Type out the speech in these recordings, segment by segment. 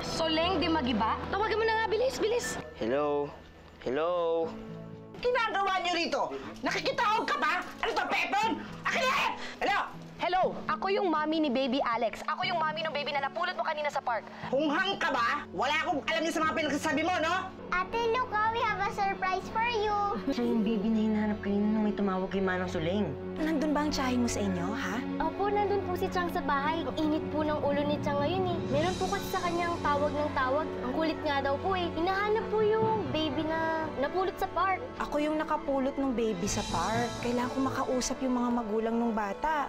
Soleng di Magiba? Tawagan mo na nga, bilis, bilis! Hello? Hello? Ginagawa niyo rito? Nakikitawag ka ba? Ano to, Pepon? Akin na! Hello? Hello, ako yung mommy ni Baby Alex. Ako yung mommy ng baby na napulot mo kanina sa park. Hunghang ka ba? Wala akong alam niyo sa mga pinagsasabi mo, no? Ate Luca, we have a surprise for you. Siya yung baby na hinahanap kanina nung may tumawag kay Manang Soleng. Nandun ba ang tsahin mo sa inyo, ha? Opo, nandun po si Chang sa bahay. Init po ng ulo ni Chang ngayon eh. Meron po kasi sa kanyang tawag ng tawag. Ang kulit nga daw po eh. Hinahanap po yung baby na napulot sa park. Ako yung nakapulot ng baby sa park. Kailangan ko makausap yung mga magulang ng bata.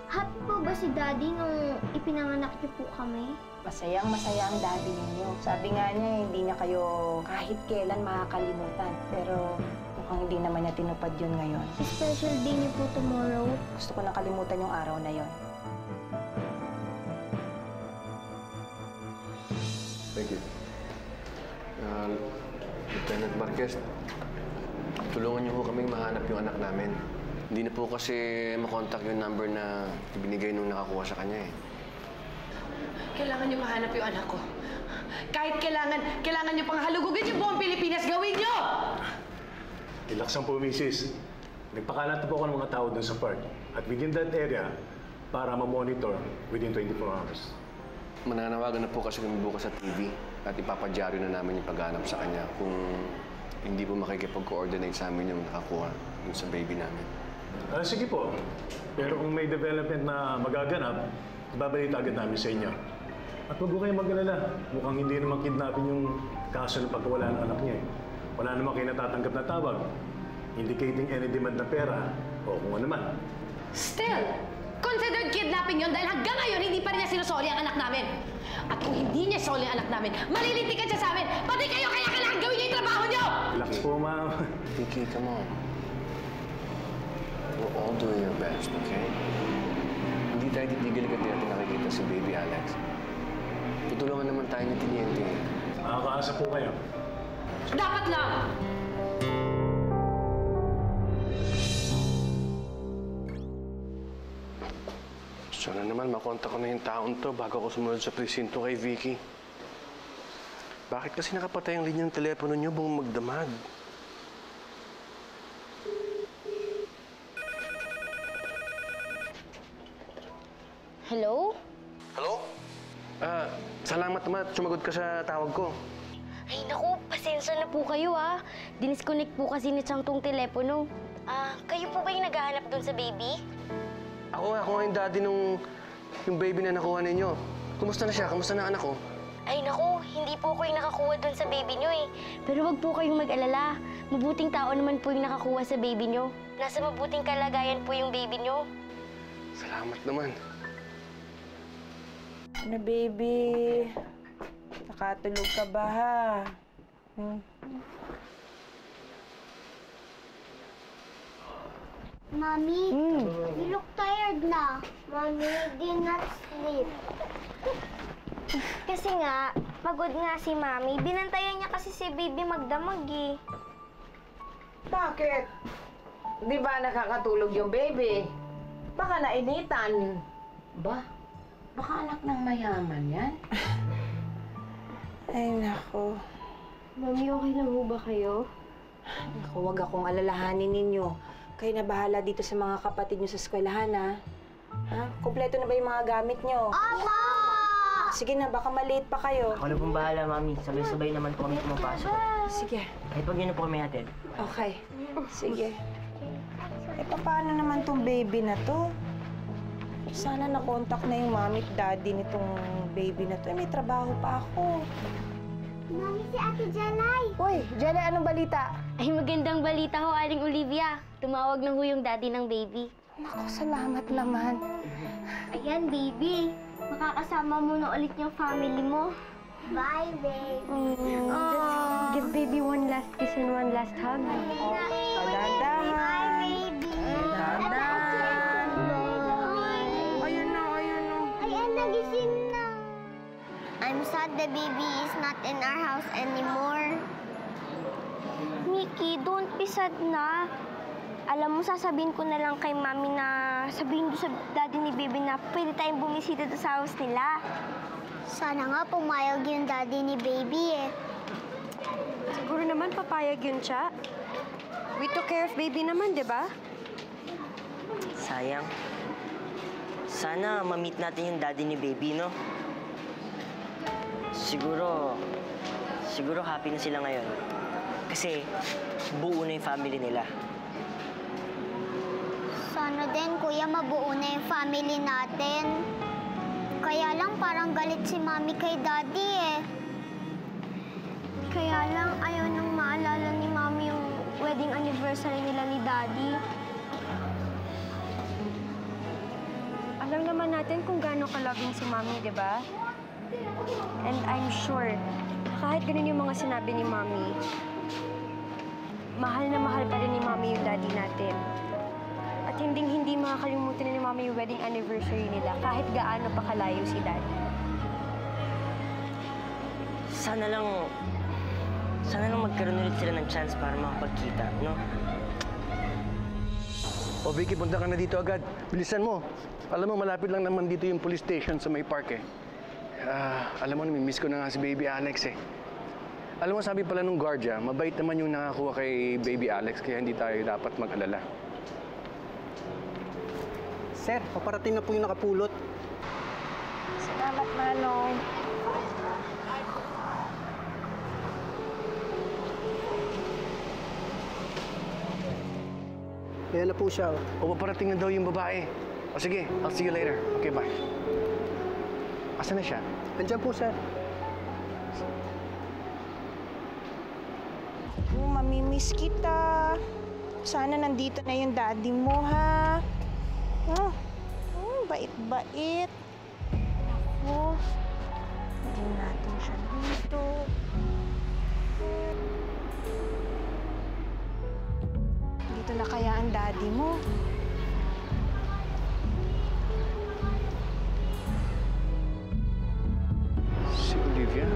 Happy po ba si Daddy nung ipinanganak niyo po kami? Masayang-masaya ang daddy ninyo. Sabi nga niya, hindi niya kayo kahit kailan makakalimutan. Pero mukhang hindi naman niya tinupad yun ngayon. Special day niyo po tomorrow. Gusto ko nakalimutan yung araw na yon. Thank you. Lieutenant Marquez, tulungan niyo po kaming mahanap yung anak namin. Hindi na po kasi makontak yung number na ibinigay nung nakakuha sa kanya eh. Kailangan niyo mahanap yung anak ko. Kahit kailangan niyo pang halugugin yung buong Pilipinas, gawin niyo! Relax ang po, misis. Nagpakalat po ako ng mga tao doon sa park. At within that area, para ma-monitor within 24 hours. Mananawagan na po kasi kami bukas sa TV at ipapadyaryo na namin yung paghanap sa kanya kung hindi po makikipag-coordinate sa amin yung nakakuha yung sa baby namin. Sige po. Pero kung may development na magaganap, ibabalita agad namin sa inyo. At huwag ko kayong mag-alala. Mukhang hindi naman kidnapping yung kaso ng pagkawala ng anak niya eh. Wala naman kayo natatanggap na tawag, indicating any demand na pera o kung ano man. Still, considered kidnapping yun dahil hanggang ngayon hindi pa rin niya sinusoli ang anak namin. At kung hindi niya soli ang anak namin, malilitikan siya sa amin. Pati kayo, kaya kailangan gawin niyo yung trabaho niyo! Relax po, ma'am. Vicky, come on. We're all doing our best, okay? Hindi tayo titigil kasi natin nakikita si Baby Alex. Tutulungan naman tayo ni Tiniente. Nakakaasa po kayo. Dapat lang! Sana naman makontak ko na yung taon to bago ako sumunod sa presinto kay Vicky. Bakit kasi nakapatay ang linyang telepono niyo buong magdamag? Hello? Hello? Salamat naman at sumagot ka sa tawag ko. Ay naku, pasensya na po kayo ah. Dinisconnect po kasi ni Chang tong telepono. Kayo po ba yung naghahanap doon sa baby? Ako nga yung daddy nung yung baby na nakuha ninyo. Kumusta na siya? Kumusta na anak ko? Ay naku, hindi po ako yung nakakuha doon sa baby nyo eh. Pero wag po kayong mag-alala. Mabuting tao naman po yung nakakuha sa baby nyo. Nasa mabuting kalagayan po yung baby nyo. Salamat naman. Ano, baby? Nakatulog ka ba, ha? Mommy, you look tired na. Mommy, did not sleep. Kasi nga, pagod nga si Mommy. Binantayan niya kasi si baby magdamag eh. Bakit? Di ba nakakatulog yung baby? Baka nainitan. Baka anak ng mayaman yan? Ay, nako. Mommy, okay lang ho ba kayo? Naku, huwag akong alalahanin ninyo. Kayo na bahala dito sa mga kapatid nyo sa eskwelahan, ha? Kompleto na ba yung mga gamit nyo? Opo! Sige na, baka maliit pa kayo. Ako na pong bahala, Mami. Sabay-sabay naman po kami pumapasok. Sige. Kahit wag niyo na po kami hatid. Okay. Sige. Paano naman tong baby na to? Sana na-contact na yung mami at daddy nitong baby na to. May trabaho pa ako. Mami, si Ate Janay. Uy, Jenna, anong balita? Ay, magandang balita ho, Aling Olivia. Tumawag na ho yung daddy ng baby. Naku, salamat naman. Ayan, baby. Makakasama mo na ulit yung family mo. Bye, baby. Give baby one last kiss and one last hug. Dahan-dahan. Bye, baby. Dahan-dahan. Ayun na, ayun na. Ayan, nagising na. I'm sad the baby is not in our house anymore. Mickey, don't be sad na. Alam mo, sasabihin ko na lang kay Mami na sabihin doon sa daddy ni baby na pwede tayong bumisita doon sa house nila. Sana nga pumayag yung daddy ni baby eh. Siguro naman papayag yun, Cha. We took care of baby naman, di ba? Sayang. Sana ma-meet natin yung daddy ni baby, no? Siguro happy na sila ngayon. Kasi buo na yung family nila. Sana din, kuya, mabuo na yung family natin. Kaya lang parang galit si mami kay daddy eh. Kaya lang ayaw nang maalala ni mami yung wedding anniversary nila ni daddy. Alam naman natin kung gaano ka-loving si Mami, di ba? And I'm sure, kahit ganun yung mga sinabi ni Mami, mahal na mahal pa rin ni Mami yung daddy natin. At hindi makakalimutan ni Mami yung wedding anniversary nila kahit gaano pa kalayo si daddy. Sana lang magkaroon ulit sila ng chance para makapagkita, no? O Vicky, punta ka na dito agad. Bilisan mo. Alam mo, malapit lang naman dito yung police station sa may park eh. Alam mo, namimiss ko na nga si Baby Alex eh. Alam mo, sabi pala nung guardia, mabait naman yung nakakuha kay Baby Alex, kaya hindi tayo dapat mag-alala. Sir, paparating na po yung nakapulot. Salamat, Manong. Ayan na po siya. O paparating na daw yung babae. O sige, I'll see you later. Okay, bye. Asan na siya? Andiyan po, sir. Mamimiss kita. Sana nandito na yung daddy mo, ha? Bait-bait. Ako. Hindi natin siya dito. Dito na kaya ang daddy mo? Si Olivia?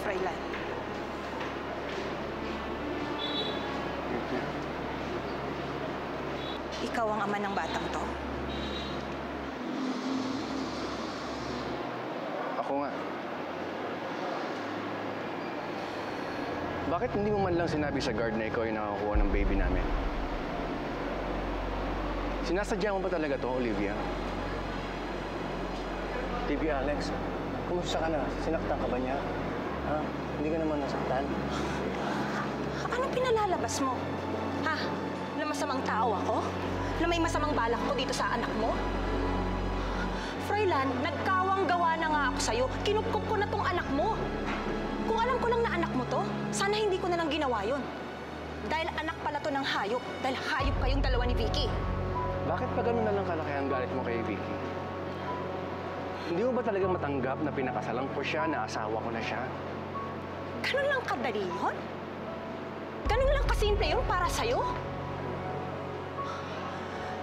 Froilan. Ikaw ang ama ng batang to? Ako nga. Bakit hindi mo man lang sinabi sa guard na ikaw yung nakakuha ng baby namin? Sinasadya mo ba talaga to, Olivia? Baby Alex, kumusta ka na? Sinaktan ka ba niya? Ha? Hindi ka naman nasaktan? Anong pinalalabas mo? Ha? Na masamang tao ako? Na may masamang balak ko dito sa anak mo? Froilan, nagkawang gawa na nga ako sa'yo. Kinupkup ko na tong anak mo. Kung alam ko lang na anak mo to, sana hindi ko na lang ginawa yun. Dahil anak pala to ng hayop. Dahil hayop kayong dalawa ni Vicky. Bakit pa ganun na lang kalaki ang galit mo kay Vicky? Hindi mo ba talaga matanggap na pinakasalan ko siya, na asawa ko na siya? Ganun lang kadali yun? Ganun lang kasimple yun para sa'yo?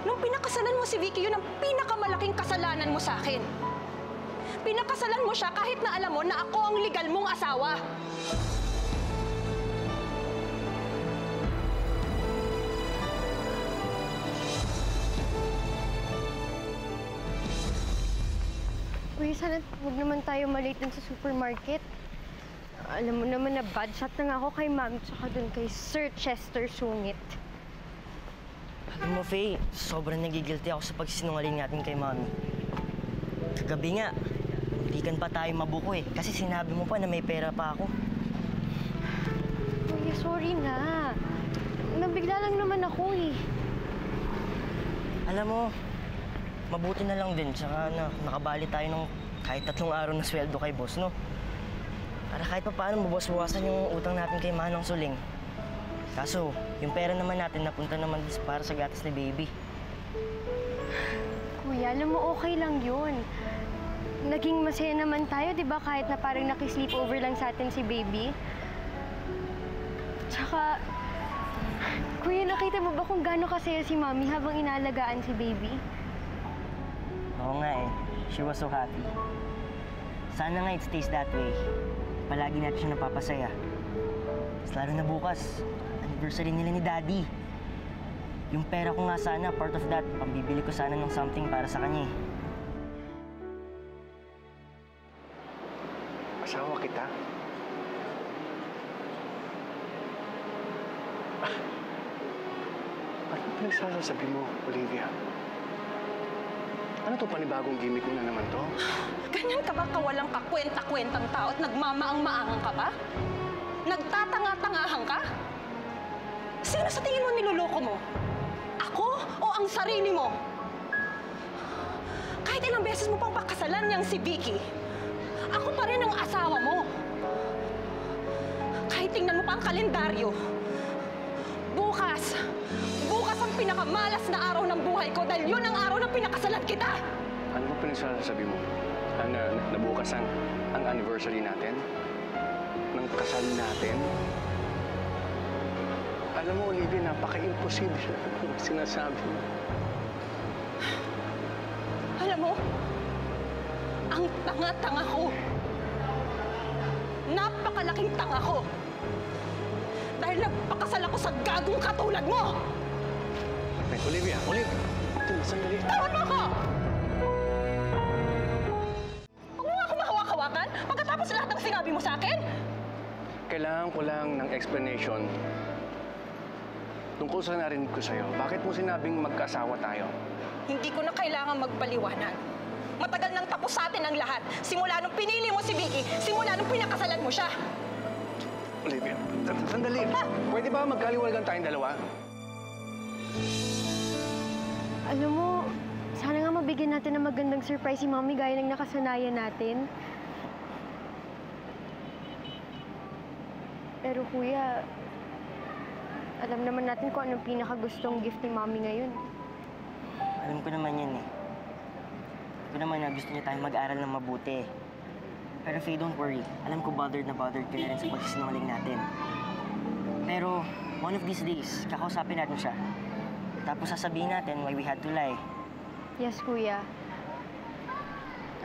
Nung pinakasalan mo si Vicky, yun ang pinakamalaking kasalanan mo sa akin. Pinakasalan mo siya kahit na alam mo na ako ang legal mong asawa. Uy, sana huwag naman tayo malate dun sa supermarket. Alam mo naman na bad shot na nga ako kay Mami tsaka dun kay Sir Chester Sungit. Alam mo, Faye, sobrang nagigilty ako sa pagsinungaling natin kay Mami. Kagabi nga, muntikan pa tayo mabuko eh. Kasi sinabi mo pa na may pera pa ako. Uy, sorry na. Nabigla lang naman ako eh. Alam mo, mabuti na lang din. Tsaka nakabali tayo ng kahit 3 araw na sweldo kay boss, no? Para kahit pa paano mabawas-bawasan yung utang natin kay Manong Suling. Kaso, yung pera naman natin napunta naman para sa gatas ni baby. Kuya, alam mo, okay lang yun. Naging masaya naman tayo, di ba? Kahit na parang nakisleepover lang sa atin si baby. Tsaka, kuya, nakita mo ba kung gaano kasaya si Mami habang inaalagaan si baby? Oo nga eh. She was so happy. Sana nga it stays that way. Palagi natin siya napapasaya. Mas lalo na bukas, anniversary nila ni Daddy. Yung pera ko nga sana, part of that, pambibili ko sana ng something para sa kanya eh. Asawa kita? Ano pinagsasabi mo, Olivia? Ano to panibagong gimmick mo na naman to? Ganyan ka ba kawalang kakwenta-kwentang tao at nagmamaang-maangang ka ba? Nagtatanga-tangahan ka? Sino sa tingin mo niloloko mo? Ako o ang sarili mo? Kahit ilang beses mo pang pakasalan niyang si Vicky, ako pa rin ang asawa mo. Kahit tingnan mo pa ang kalendaryo, bukas ang pinakamalas na araw ng buhay ko dahil yun ang araw na pinakasalan kita. Ano ba pinagsasabi mo? Nabukas ang anniversary natin? Ng kasal natin? Alam mo, Olivia, napaka-imposible ang sinasabi mo. Alam mo, ang tanga-tanga ko. Napakalaking tanga ko. Dahil nagpakasal ako sa gagong katulad mo! Olivia! Sandali. Tawad mo ako! Huwag mo ako mahawak-hawakan pagkatapos lahat ng sinabi mo sa akin! Kailangan ko lang ng explanation tungkol sa narinig ko sa'yo. Bakit mo sinabing magkasawa tayo? Hindi ko na kailangan magpaliwanag. Matagal nang tapos sa atin ang lahat. Simula nung pinili mo si Vicky, simula nung pinakasalan mo siya. Olivia, sandali. Pwede ba magkaliwanagan tayong dalawa? Alam mo, sana nga mabigyan natin ng magandang surprise si Mommy gaya ng nakasanayan natin. Pero Kuya, alam naman natin kung anong pinakagustong gift ni Mommy ngayon. Alam ko naman yan eh. Alam ko naman na gusto niya tayong mag-aral ng mabuti. Pero Faye, don't worry. Alam ko bothered na bothered ka na rin sa pagsisinungaling natin. Pero one of these days, kakausapin natin siya. Tapos sasabihin natin why we had to lie. Yes, Kuya.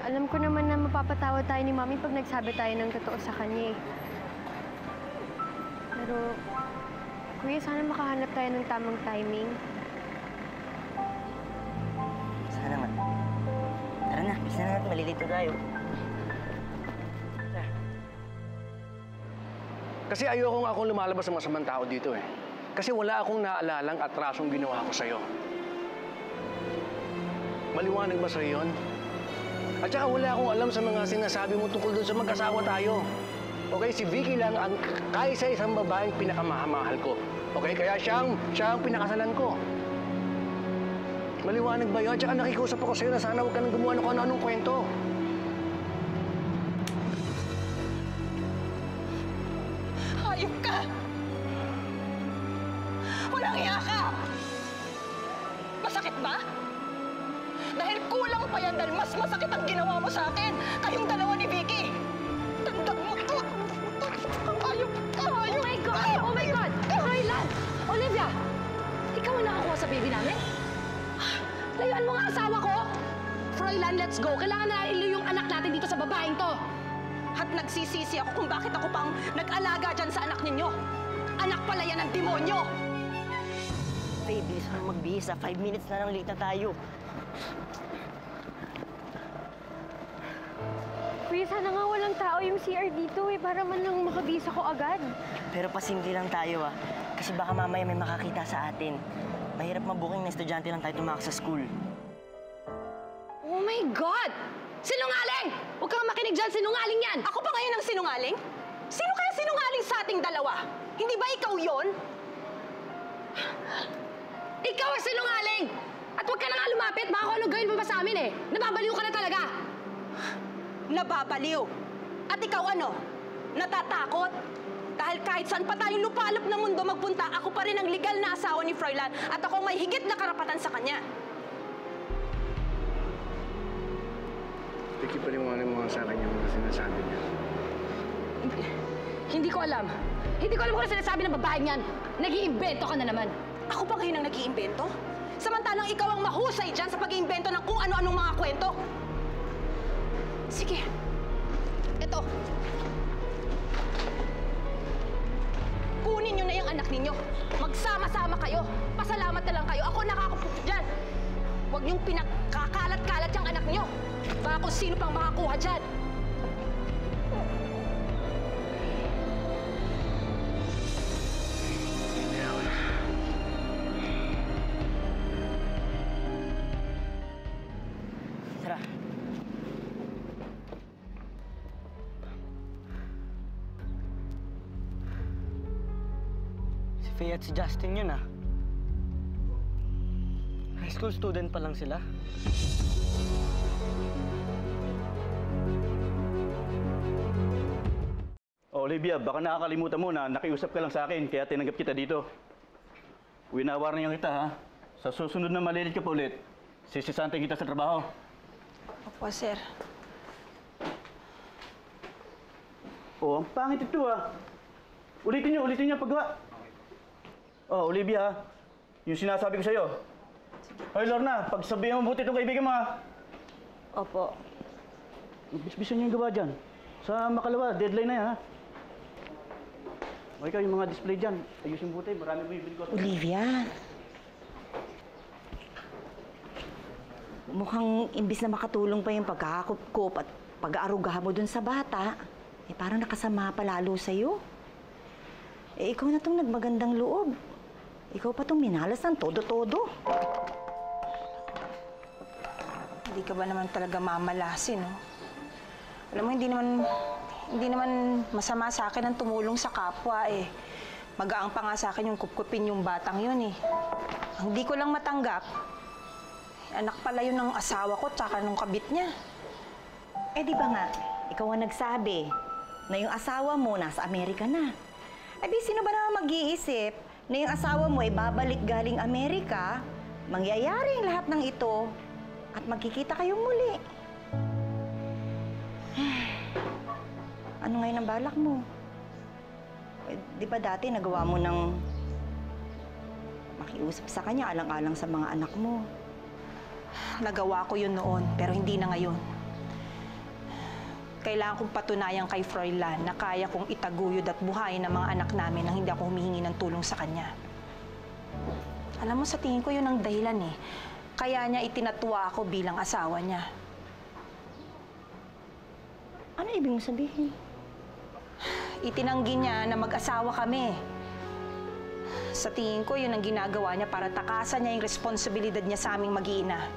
Alam ko naman na mapapatawa tayo ni Mommy pag nagsabi tayo ng totoo sa kanya eh. Pero, Kuya, sana makahanap tayo ng tamang timing. Sana nga. Tara na, bisa na natin. Malilito tayo. Tara. Kasi ayokong akong lumalabas sa masamang tao dito eh. Kasi wala akong naalalang atrasong ginawa ko sa'yo. Maliwanag ba sa'yo yun? At saka wala akong alam sa mga sinasabi mo tungkol doon sa mag-asawa tayo. Okay, si Vicky lang ang kaisa-isang babaeng pinakamahal ko. Okay, kaya siya ang pinakasalan ko. Maliwanag ba yun? At saka nakikusap ako sa'yo na sana huwag ka nang gumawa ng kung ano-anong kwento. Hayop ka! Walang iya ka! Masakit ba? Dahil kulang pa yan dahil mas masakit ang ginawa mo sa akin. Kayong dalawa ni Vicky. Tandaan mo to. Hayop ka! Hayop! Oh my God! Oh my God! Froilan! Olivia! Ikaw ang nakakuha sa baby namin? Layuan mo nga asawa ko! Froilan, let's go! Kailangan na ilayo yung anak natin dito sa babaeng to! At nagsisisi ako kung bakit ako pang nag-alaga dyan sa anak ninyo. Anak pala yan ng demonyo! Faye, bilis mo magbihis. 5 minutes na lang late na tayo. Kuya, sana nga walang tao yung CR dito eh, para man lang makabisa ko agad. Pero pasimple lang tayo ah. Kasi baka mamaya may makakita sa atin. Mahirap mabuking na estudyante lang tayo tumakas sa school. Oh my God! Sinungaling! Huwag kang makinig dyan, sinungaling yan! Ako pa ngayon ang sinungaling? Sino kaya sinungaling sa ating dalawa? Hindi ba ikaw yon? Ikaw ang sinungaling! At huwag ka na nga lumapit, baka kung ano gawin mo pa sa amin eh! Nababaliw ka na talaga! Nababaliw. At ikaw ano? Natatakot? Dahil kahit saan pa tayong lupalop ng mundo magpunta, ako pa rin ang legal na asawa ni Froilan at ako ang may higit na karapatan sa kanya. Vicky, paliwanag mo nga sa akin yung mga sinasabi niya. Hindi ko alam. Hindi ko alam kung ano sinasabi ng babaeng yan. Nag-iimbento ka na naman. Ako pa ngayon ang nag-iimbento? Samantalang ikaw ang mahusay dyan sa pag-iimbento ng kung ano-anong mga kwento. Sige. Ito. Kunin niyo na yung anak ninyo. Magsama-sama kayo. Pasalamat na lang kayo. Ako nakakapunta dyan. Huwag niyong pinakakalat-kalat yung anak niyo. Baka kung sino pang makakuha dyan. Tara. Si Faye at si Justin yun, ah. High school student pa lang sila. Olivia, baka nakakalimutan mo na nakiusap ka lang sa akin, kaya tinanggap kita dito. Winawarningan kita, ha? Sa susunod na malilit ka pa ulit, sisisante kita sa trabaho. Opo, sir. Oh, ang pangit ito, ha? Ulitin niyo paggawa. Oh, Olivia, ha? Yung sinasabi ko sa'yo. Hoy, Lorna, pagsabihan mo buti itong kaibigan mo, ha? Opo. Bisbisan niyo yung gawa dyan. Sa makalawa, deadline na yan, ha? O ikaw, yung mga display dyan, ayusin buti, marami mo yung biligos. Olivia. Mukhang imbis na makatulong pa yung pagkakakup at pag-aarugahan mo dun sa bata, eh parang nakasama pa lalo sa'yo. Eh ikaw na tong nagmagandang loob. Ikaw pa tong minalas ng todo-todo. Hindi ka ba naman talaga mamalasin, no? Alam mo, hindi naman masama sa akin ang tumulong sa kapwa, eh. Magaang pa nga sa akin yung kupkupin yung batang yun, eh. Ang di ko lang matanggap, anak pala yun ng asawa ko tsaka nung kabit niya. Eh di ba nga, ikaw ang nagsabi na yung asawa mo nasa Amerika na. Eh di sino ba naman mag-iisip na yung asawa mo ay babalik galing Amerika, mangyayari ang lahat ng ito, at magkikita kayong muli. Ano ngayon ang balak mo? Eh, di ba dati nagawa mo ng makiusap sa kanya alang-alang sa mga anak mo? Nagawa ko yun noon, pero hindi na ngayon. Kailangan kong patunayan kay Froilan na kaya kong itaguyod at buhayin ang mga anak namin nang hindi ako humihingi ng tulong sa kanya. Alam mo, sa tingin ko yun ang dahilan, eh. Kaya niya itinatwa ako bilang asawa niya. Ano ibig mong sabihin? Itinanggi niya na mag-asawa kami. Sa tingin ko, yun ang ginagawa niya para takasan niya yung responsibilidad niya sa aming mag-iina.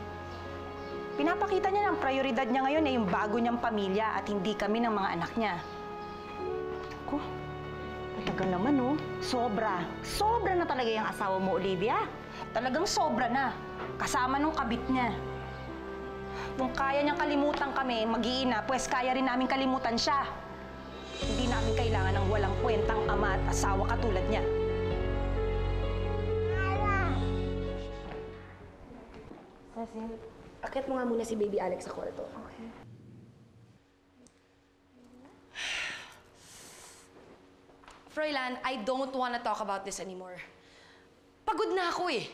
Pinapakita niya ng prioridad niya ngayon ay yung bago niyang pamilya at hindi kami ng mga anak niya. Ko, talaga naman, oh. Sobra. Sobra na talaga yung asawa mo, Olivia. Talagang sobra na. Kasama nung kabit niya. Kung kaya niyang kalimutan kami, mag-iina, pues kaya rin namin kalimutan siya. Hindi namin kailangan ng walang kwentang ama at asawa katulad niya. Cecil, akit mo nga muna si Baby Alex sa kwarto. Okay. Froilan, I don't wanna talk about this anymore. Pagod na ako, eh.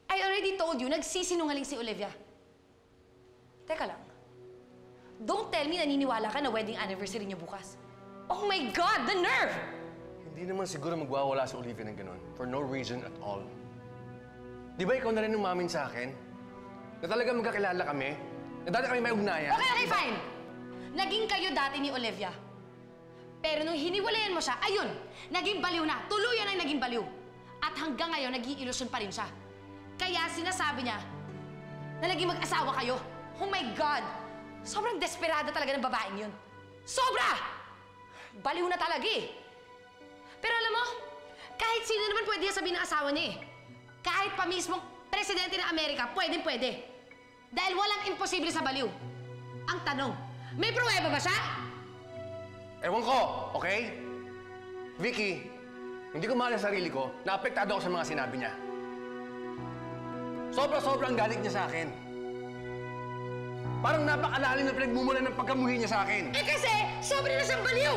I already told you, nagsisinungaling si Olivia. Teka lang. Don't tell me naniniwala ka na wedding anniversary niyo bukas. Oh my God, the nerve! Hindi naman siguro magwawala si Olivia ng ganun. For no reason at all. Di ba ikaw na rin umamin sa akin? Na talaga magkakilala kami? Na dati kami may ugnayan? Okay, fine! Naging kayo dati ni Olivia. Pero nung hiniwalayan mo siya, ayun! Naging baliw na! Tuluyan ang naging baliw! At hanggang ngayon, naging ilusyon pa rin siya. Kaya sinasabi niya na naging mag-asawa kayo. Oh my God! Sobrang desperada talaga ng babaeng yun. Sobra! Baliw na talaga, eh. Pero alam mo, kahit sino naman pwede sabihin ng asawa niya, eh. Kahit pa mismong presidente ng Amerika, pwede. Dahil walang imposible sa baliw. Ang tanong, may pruweba ba siya? Ewan ko, okay? Vicky, hindi ko mahal sa sarili ko, naapektado ako sa mga sinabi niya. Sobra-sobrang galit niya sa akin. Parang napakalalim na pinagmumulan ng pagkamuhi niya sa akin. Eh kasi, sobra na siyang baliw!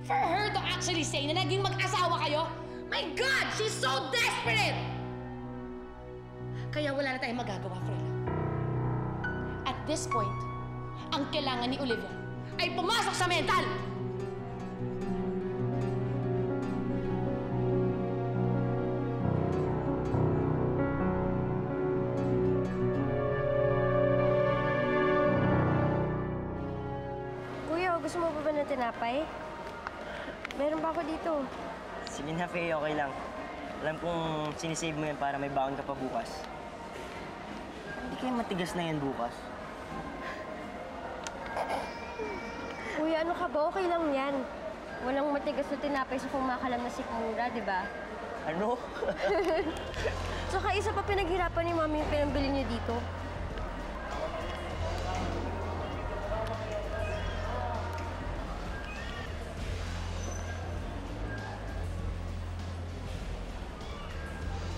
For her to actually say na naging mag-asawa kayo, my God, she's so desperate! Kaya wala na tayong magagawa, Froilan. At this point, ang kailangan ni Olivia ay pumasok sa mental! Kuya, gusto mo ba ng tinapay? Meron ba ako dito? Sige na, Faye, okay lang. Alam kong sinisave mo yan para may baon ka pa bukas. Hindi kaya matigas na yan bukas. Kuya, ano ka ba? Okay lang yan. Walang matigas na tinapay sa kumakalam na sikmura, di ba? Ano? Saka isa pa pinaghirapan ni Mami yung pinambili niyo dito.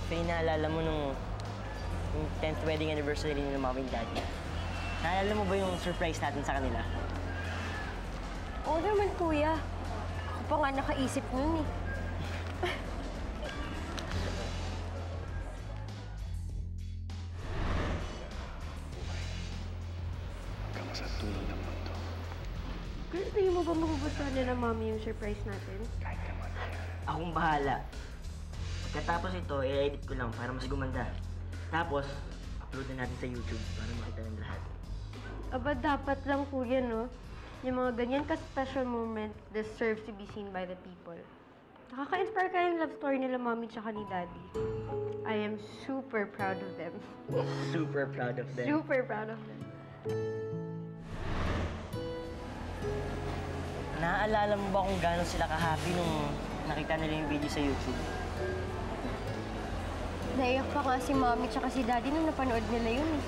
Faye, naalala mo nung 10th wedding anniversary ni Mami and Daddy? Naalala mo ba yung surprise natin sa kanila? Oo naman, Kuya. Ako pa nga nakaisip nun eh. Kama sa tulo ng mundo. Kuya, tingin mo ba magugustuhan nila Mami yung surprise natin? Kahit naman yan. Akong bahala. Pagkatapos ito, i-edit ko lang para mas gumanda. Tapos, upload na natin sa YouTube para makita ng lahat. Aba, dapat lang, Kuya, no? Yung mga ganyan ka-special moment deserves to be seen by the people. Nakaka-inspire kaya yung love story nila Mommy tsaka ni Daddy. I am super proud of them. Super proud of them. Super proud of them. Naaalala mo ba kung gano'n sila ka-happy nung nakita nila yung video sa YouTube? Naiyak pa nga si Mommy tsaka si Daddy nung napanood nila yun eh.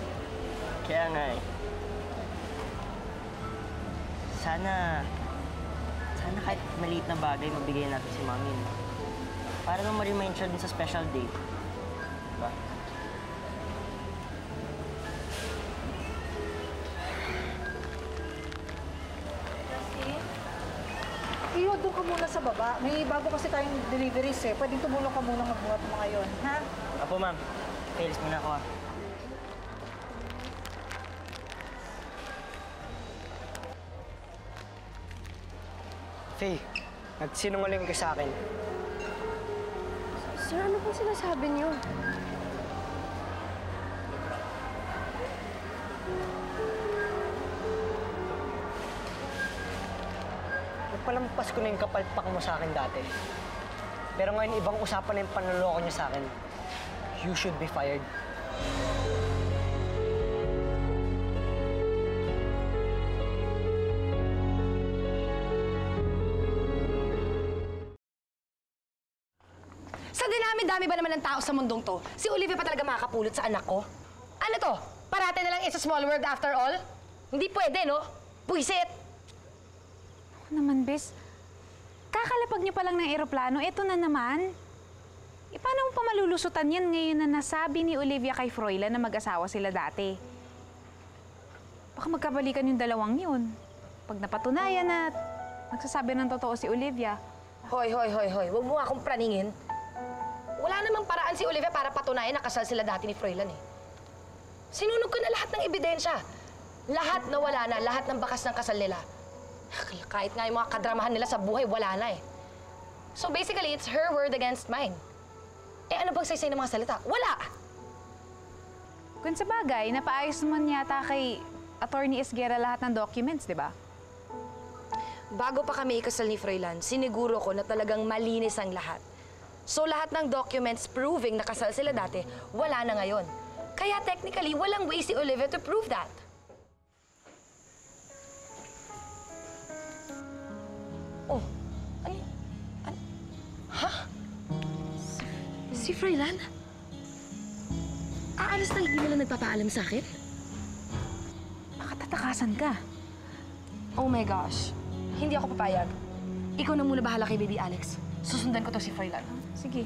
Kaya nga eh. Sana kahit maliit na bagay mabigay natin si Mami. No? Para nang ma-remind siya din sa special day. Diba? Iyo, doon ka muna sa baba. May bago kasi tayong deliveries eh. Pwedeng tumulong ka muna magbuhat mo ngayon, ha? Apo, ma'am. Pailis muna ako, ah. Faye, nagsinungaling ka sa akin. Sir, ano pong sinasabi niyo? Nagpalampas ko na yung kapalpak mo sa akin dati. Pero ngayon, ibang usapan na yung panloloko niyo sa akin. You should be fired. Sa dinami-dami ba naman ng tao sa mundong to, si Olivia pa talaga makakapulot sa anak ko? Ano to? Parate na lang it's a small world after all? Hindi pwede, no? Puisit! Ako naman, Bes. Kakalapag niyo pa lang ng eroplano, eto na naman. E paano mo pa malulusutan yan ngayon na nasabi ni Olivia kay Froilan na mag-asawa sila dati? Baka magkabalikan yung dalawang yun. Pag napatunayan na nagsasabi ng totoo si Olivia. Hoy. Huwag mo nga akong praningin. Wala namang paraan si Olivia para patunayan na kasal sila dati ni Froilan eh. Sinunog ko na lahat ng ebidensya. Lahat na wala na, lahat ng bakas ng kasal nila. Kahit nga yung mga kadramahan nila sa buhay, wala na eh. So basically, it's her word against mine. Eh ano bang saysay ng mga salita? Wala! Kung sa bagay, napaayos naman yata kay Attorney Esguera lahat ng documents, di ba? Bago pa kami ikasal ni Froilan, siniguro ko na talagang malinis ang lahat. So lahat ng documents proving na kasal sila dati, wala na ngayon. Kaya technically, walang way si Olivia to prove that. Oh, ano? Ha? Si Froilan? Aalis na hindi nila nagpapaalam sa akin? Nakatatakasan ka. Oh my gosh. Hindi ako papayag. Ikaw na muna bahala kay Baby Alex. Susundan ko to si Froilan. Sige.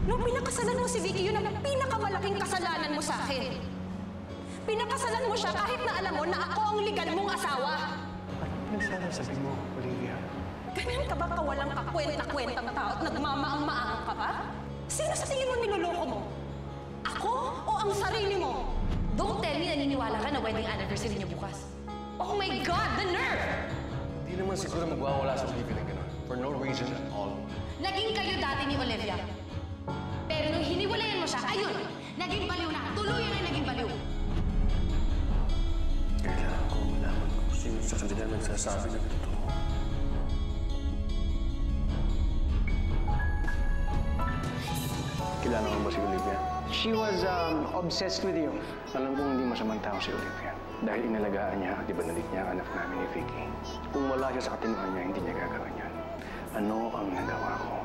Nung pinakasalan mo si Vicky, yun ang pinakamalaking kasalanan mo sa akin. Pinakasalan mo siya kahit na alam mo na ako ang legal mong asawa. Ano sabi mo, Olivia? Ganyan ka ba kawalang kakwenta-kwentang tao at nagmamaang-maang ka pa? Sino sa tingin mo niloloko mo? Ako o ang sarili mo? Don't tell me naniniwala ka na wedding anniversary niyo bukas. Oh my God, the nerve! Hindi naman siguro magwawala sa Olivia ng gano'n. For no reason at all. Naging kayo dati ni Olivia. Pero nung hiniwalayan mo siya, ayun, naging baliw na. Tuluyan na naging baliw. Kailangan ko malaman kung sino sa kanila nagsasabi ng totoo. Kilala mo ba si Olivia? She was obsessed with you. Alam kong hindi masamang tao si Olivia. Dahil inalagaan niya at ibanalit niya ang anak namin ni Vicky. Kung wala siya sa katinuhan niya, hindi niya gagawin yan. Ano ang nagawa ko?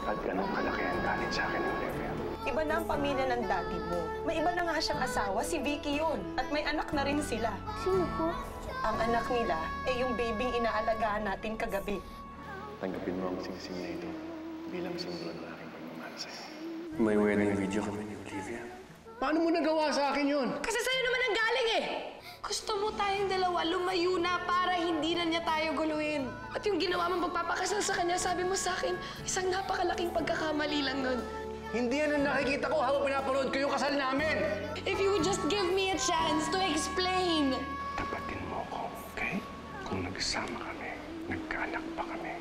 At anong kalaki ang galit sa akin ni Olivia? Iba na ang pamilya ng daddy mo. May iba na nga siyang asawa, si Vicky yun. At may anak na rin sila. Sino po? Ang anak nila, yung babyng inaalagaan natin kagabi. Tanggapin mo ang singsing na ito bilang simbolo ng aking pagmamahal sa'yo. May wedding video kami ni Olivia. Paano mo nagawa sa akin yun? Kasi sa'yo naman ang galing eh! Gusto mo tayong dalawa lumayo na para hindi na niya tayo guluhin. At yung ginawa mong pagpapakasal sa kanya, sabi mo sa akin, isang napakalaking pagkakamali lang nun. Hindi yan ang nakikita ko habang pinapanood ko yung kasal namin! If you would just give me a chance to explain. Tapatin mo ko, okay? Kung nagsama kami, nagkaanak pa kami.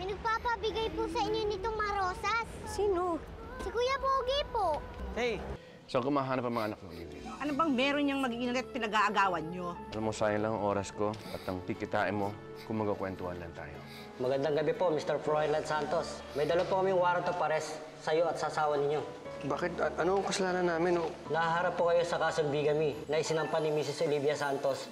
May nagpapabigay po sa inyo nitong marosas. Sino? Si Kuya Pogi po. Hey, Saan ko mahanap ang mga anak ng Olivia? Ano bang meron niyang magiging at pinag-aagawan niyo? Alam mo, sayang lang ang oras ko at ang kikitain mo kung magkakwentuhan lang tayo. magandang gabi po, Mr. Froilan Santos. May dala po kaming warrant of arrest sa iyo at sa asawa ninyo. Bakit? Ano ang kasalanan namin? Nahaharap po kayo sa kasong bigamy na isinampan ni Mrs. Olivia Santos